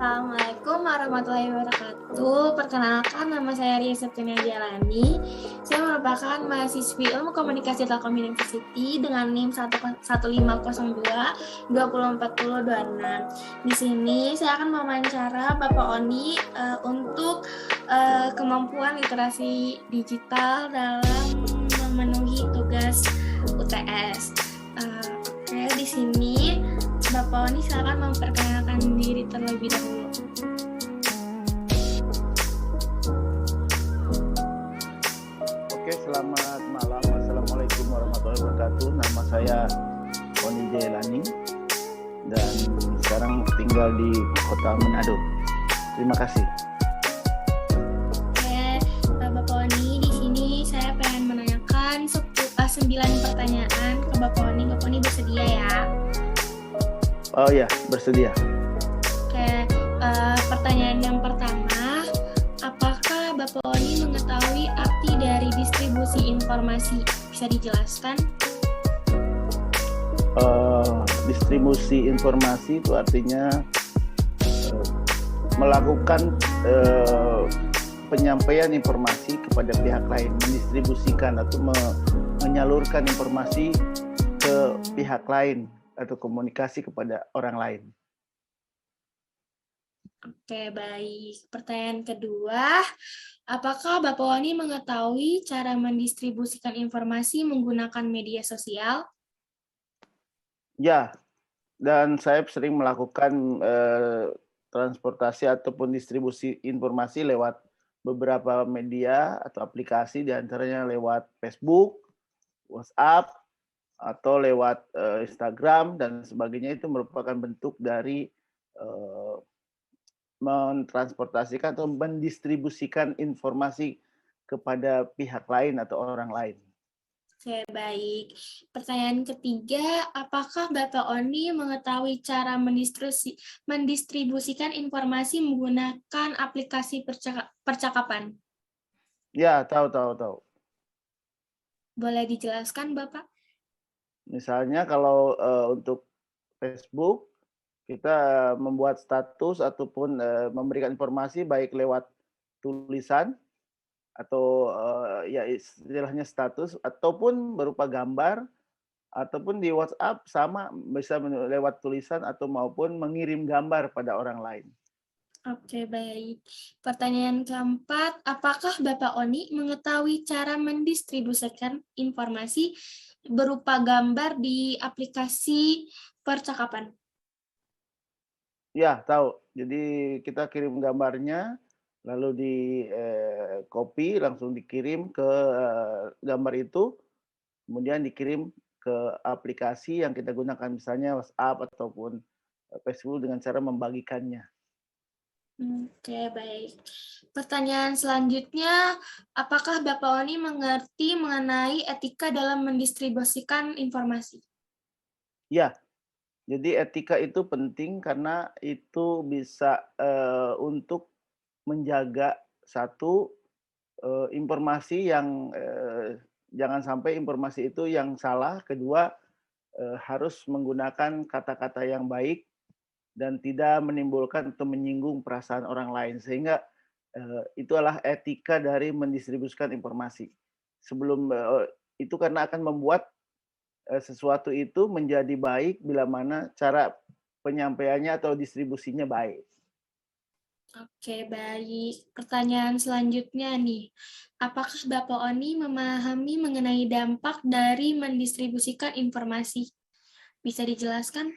Assalamualaikum warahmatullahi wabarakatuh. Perkenalkan, nama saya Ria Septiania Jalani. Saya merupakan mahasiswi Ilmu Komunikasi Telkom University dengan NIM 1502-204026. Di sini saya akan mewawancara Bapak Oni untuk kemampuan literasi digital dalam memenuhi tugas UTS. Oke, di sini Bapak Oni silakan memperkenalkan diri terlebih dahulu. Oke, selamat malam. Assalamualaikum warahmatullahi wabarakatuh. Nama saya Oni Jailani dan sekarang tinggal di kota Manado. Terima kasih. Oke, Bapak Oni, di sini saya pengen menanyakan 9 pertanyaan ke Bapak Oni. Bapak Oni bersedia ya? Oh ya, bersedia. Oke, pertanyaan yang pertama, apakah Bapak Oni mengetahui arti dari distribusi informasi? Bisa dijelaskan? Distribusi informasi itu artinya melakukan penyampaian informasi kepada pihak lain, mendistribusikan atau menyalurkan informasi ke pihak lain atau komunikasi kepada orang lain. Oke, baik. Pertanyaan kedua, apakah Bapak Oni mengetahui cara mendistribusikan informasi menggunakan media sosial? Ya, dan saya sering melakukan transportasi ataupun distribusi informasi lewat beberapa media atau aplikasi, diantaranya lewat Facebook, WhatsApp, atau lewat Instagram dan sebagainya. Itu merupakan bentuk dari mentransportasikan atau mendistribusikan informasi kepada pihak lain atau orang lain. Oke, baik. Pertanyaan ketiga, apakah Bapak Oni mengetahui cara mendistribusikan informasi menggunakan aplikasi percakapan? Ya, tahu. Boleh dijelaskan, Bapak? Misalnya kalau untuk Facebook, kita membuat status ataupun memberikan informasi baik lewat tulisan atau ya istilahnya status ataupun berupa gambar, ataupun di WhatsApp sama bisa lewat tulisan atau maupun mengirim gambar pada orang lain. Oke, baik. Pertanyaan keempat, apakah Bapak Oni mengetahui cara mendistribusikan informasi berupa gambar di aplikasi percakapan? Ya, tahu. Jadi kita kirim gambarnya, lalu di copy, langsung dikirim ke gambar itu, kemudian dikirim ke aplikasi yang kita gunakan, misalnya WhatsApp ataupun Facebook dengan cara membagikannya. Oke, baik. Pertanyaan selanjutnya, apakah Bapak Oni mengerti mengenai etika dalam mendistribusikan informasi? Ya, jadi etika itu penting karena itu bisa untuk menjaga satu informasi yang jangan sampai informasi itu yang salah. Kedua, harus menggunakan kata-kata yang baik dan tidak menimbulkan atau menyinggung perasaan orang lain, sehingga itu adalah etika dari mendistribusikan informasi. Sebelum itu karena akan membuat sesuatu itu menjadi baik bila mana cara penyampaiannya atau distribusinya baik. Oke, baik. Pertanyaan selanjutnya nih, apakah Bapak Oni memahami mengenai dampak dari mendistribusikan informasi? Bisa dijelaskan?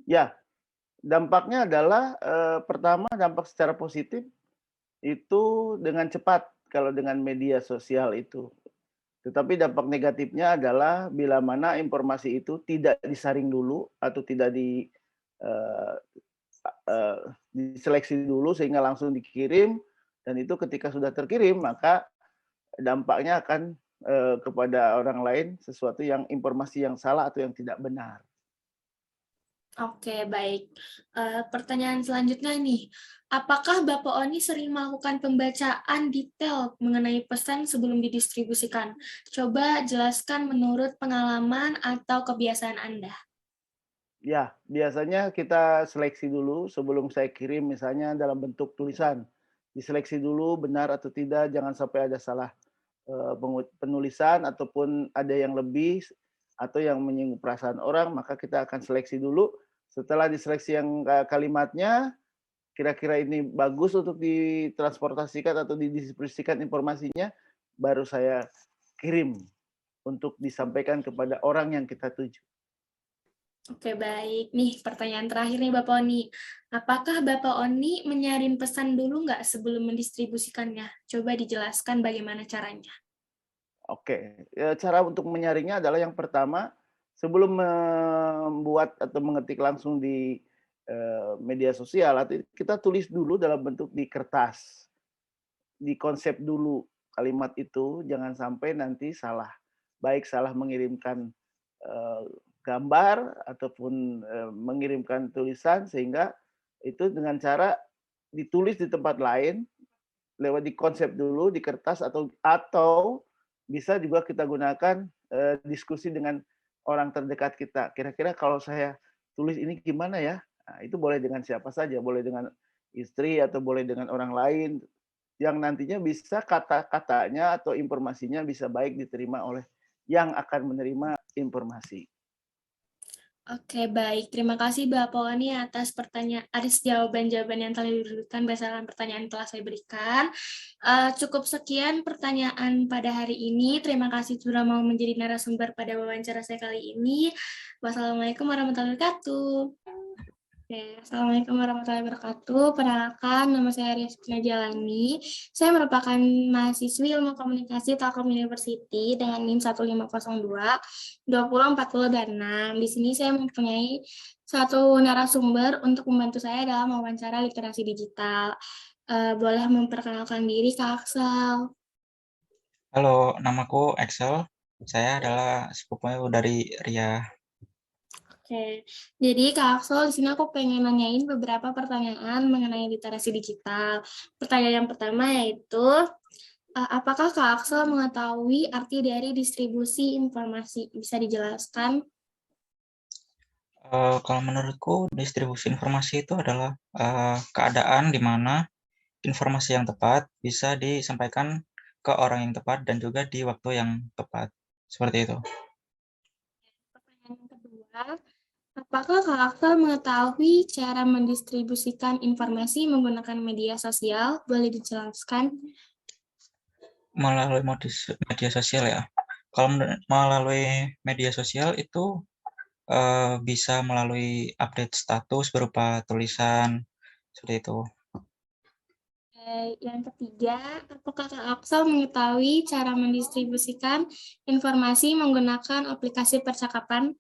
Ya, dampaknya adalah pertama dampak secara positif itu dengan cepat kalau dengan media sosial itu. Tetapi dampak negatifnya adalah bila mana informasi itu tidak disaring dulu atau tidak diseleksi dulu sehingga langsung dikirim, dan itu ketika sudah terkirim maka dampaknya akan kepada orang lain sesuatu yang informasi yang salah atau yang tidak benar. Oke, baik. Pertanyaan selanjutnya nih, apakah Bapak Oni sering melakukan pembacaan detail mengenai pesan sebelum didistribusikan? Coba jelaskan menurut pengalaman atau kebiasaan Anda. Ya, biasanya kita seleksi dulu sebelum saya kirim misalnya dalam bentuk tulisan. Diseleksi dulu benar atau tidak, jangan sampai ada salah, penulisan ataupun ada yang lebih atau yang menyinggung perasaan orang, maka kita akan seleksi dulu. Setelah diseleksi yang, kalimatnya, kira-kira ini bagus untuk ditransportasikan atau didistribusikan informasinya, baru saya kirim untuk disampaikan kepada orang yang kita tuju. Oke, baik. Nih, pertanyaan terakhir nih Bapak Oni. Apakah Bapak Oni menyaring pesan dulu nggak sebelum mendistribusikannya? Coba dijelaskan bagaimana caranya. Oke, cara untuk menyaringnya adalah yang pertama, sebelum membuat atau mengetik langsung di, media sosial atau kita tulis dulu dalam bentuk di kertas, dikonsep dulu kalimat itu, jangan sampai nanti salah. Baik salah mengirimkan, eee, gambar ataupun, mengirimkan tulisan sehingga itu dengan cara ditulis di tempat lain, lewat dikonsep dulu di kertas atau bisa juga kita gunakan, diskusi dengan orang terdekat kita. Kira-kira kalau saya tulis ini gimana ya? Nah, itu boleh dengan siapa saja, boleh dengan istri atau boleh dengan orang lain, yang nantinya bisa kata-katanya atau informasinya bisa baik diterima oleh yang akan menerima informasi. Oke, baik. Terima kasih Bapak Oni atas jawaban-jawaban yang telah diberikan berdasarkan pertanyaan yang telah saya berikan. Cukup sekian pertanyaan pada hari ini. Terima kasih sudah mau menjadi narasumber pada wawancara saya kali ini. Wassalamualaikum warahmatullahi wabarakatuh. Oke, Assalamualaikum warahmatullahi wabarakatuh. Perkenalkan, nama saya Rizky Jalani. Saya merupakan mahasiswi Ilmu Komunikasi Telkom University dengan NIM 1502 2040 dan 6. Di sini saya mempunyai satu narasumber untuk membantu saya dalam wawancara literasi digital. Boleh memperkenalkan diri, Kak Aksel. Halo, namaku Excel. Saya adalah sepupu dari Ria. Oke, jadi Kak Aksel, di sini aku pengen nanyain beberapa pertanyaan mengenai literasi digital. Pertanyaan yang pertama yaitu, apakah Kak Aksel mengetahui arti dari distribusi informasi? Bisa dijelaskan? Kalau menurutku, distribusi informasi itu adalah keadaan di mana informasi yang tepat bisa disampaikan ke orang yang tepat dan juga di waktu yang tepat. Seperti itu. Pertanyaan yang kedua, apakah Kak Aksel mengetahui cara mendistribusikan informasi menggunakan media sosial? Boleh dijelaskan? Melalui media sosial ya. Kalau melalui media sosial itu bisa melalui update status berupa tulisan, seperti itu. Yang ketiga, apakah Kak Aksel mengetahui cara mendistribusikan informasi menggunakan aplikasi percakapan?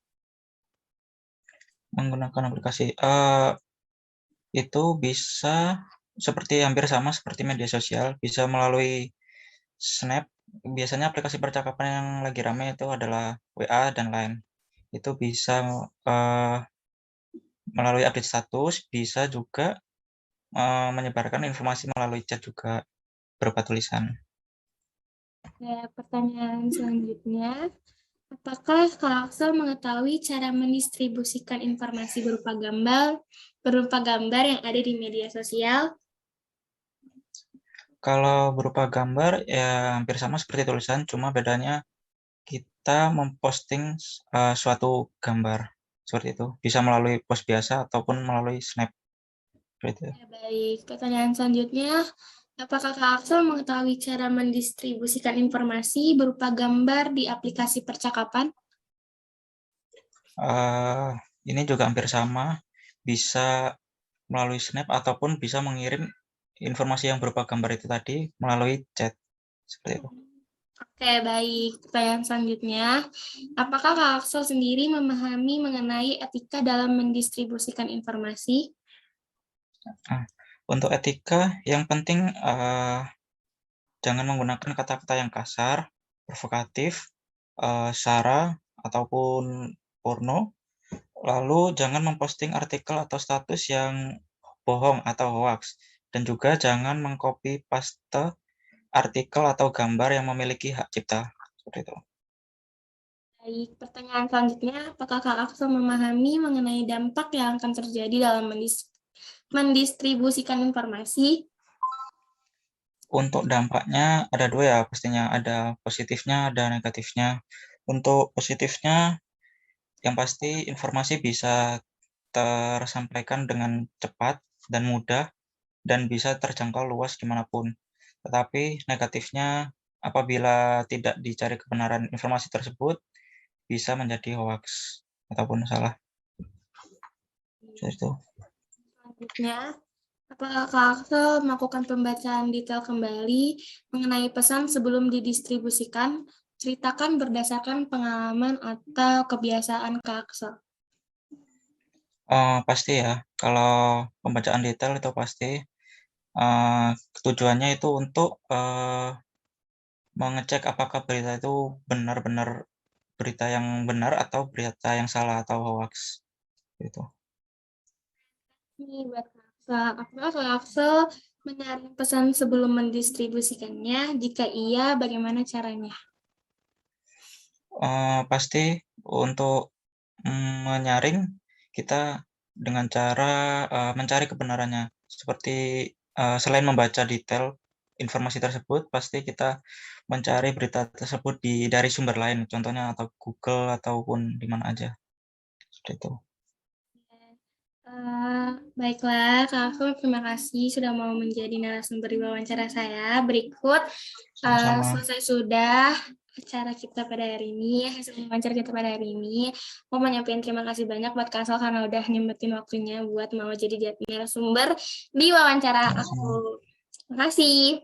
Menggunakan aplikasi, itu bisa hampir sama seperti media sosial, bisa melalui Snap. Biasanya aplikasi percakapan yang lagi ramai itu adalah WA dan Line. Itu bisa melalui update status, bisa juga menyebarkan informasi melalui chat juga berupa tulisan. Pertanyaan selanjutnya, apakah Kak Aksel mengetahui cara mendistribusikan informasi berupa gambar yang ada di media sosial? Kalau berupa gambar ya hampir sama seperti tulisan, cuma bedanya kita memposting suatu gambar seperti itu. Bisa melalui post biasa ataupun melalui Snap. Seperti itu. Baik, pertanyaan selanjutnya, apakah Kak Aksel mengetahui cara mendistribusikan informasi berupa gambar di aplikasi percakapan? Ini juga hampir sama, bisa melalui Snap ataupun bisa mengirim informasi yang berupa gambar itu tadi melalui chat, seperti itu. Oke, baik. Pertanyaan selanjutnya, apakah Kak Aksel sendiri memahami mengenai etika dalam mendistribusikan informasi? Untuk etika, yang penting jangan menggunakan kata-kata yang kasar, provokatif, sara, ataupun porno. Lalu jangan memposting artikel atau status yang bohong atau hoax. Dan juga jangan mengcopy paste artikel atau gambar yang memiliki hak cipta. Seperti itu. Baik, pertanyaan selanjutnya, apakah Kak Aksel memahami mengenai dampak yang akan terjadi dalam mendistribusikan informasi? Untuk dampaknya ada 2 ya pastinya, ada positifnya, ada negatifnya. Untuk positifnya, yang pasti informasi bisa tersampaikan dengan cepat dan mudah, dan bisa terjangkau luas dimanapun. Tetapi negatifnya, apabila tidak dicari kebenaran informasi tersebut, bisa menjadi hoaks ataupun salah. Seperti itu. Selanjutnya, apakah Kak Aksel melakukan pembacaan detail kembali mengenai pesan sebelum didistribusikan? Ceritakan berdasarkan pengalaman atau kebiasaan Kak Aksel. Pasti ya, kalau pembacaan detail itu pasti, tujuannya itu untuk, mengecek apakah berita itu benar-benar berita yang benar atau berita yang salah atau hoaks, gitu. Ini buat Kak Aksel. Apakah Kak Aksel menyaring pesan sebelum mendistribusikannya? Jika iya, bagaimana caranya? Pasti untuk, menyaring kita dengan cara, mencari kebenarannya. Seperti, selain membaca detail informasi tersebut, pasti kita mencari berita tersebut dari sumber lain, contohnya atau Google ataupun di mana aja, seperti itu. Baiklah, Kak Aksel, terima kasih sudah mau menjadi narasumber di wawancara saya. Berikut Sama-sama. selesai sudah acara kita pada hari ini, hasil wawancara kita pada hari ini. Mau menyampaikan terima kasih banyak buat Kak Aksel karena udah nyempetin waktunya buat mau jadi narasumber di wawancara Sama-sama. aku. Terima kasih.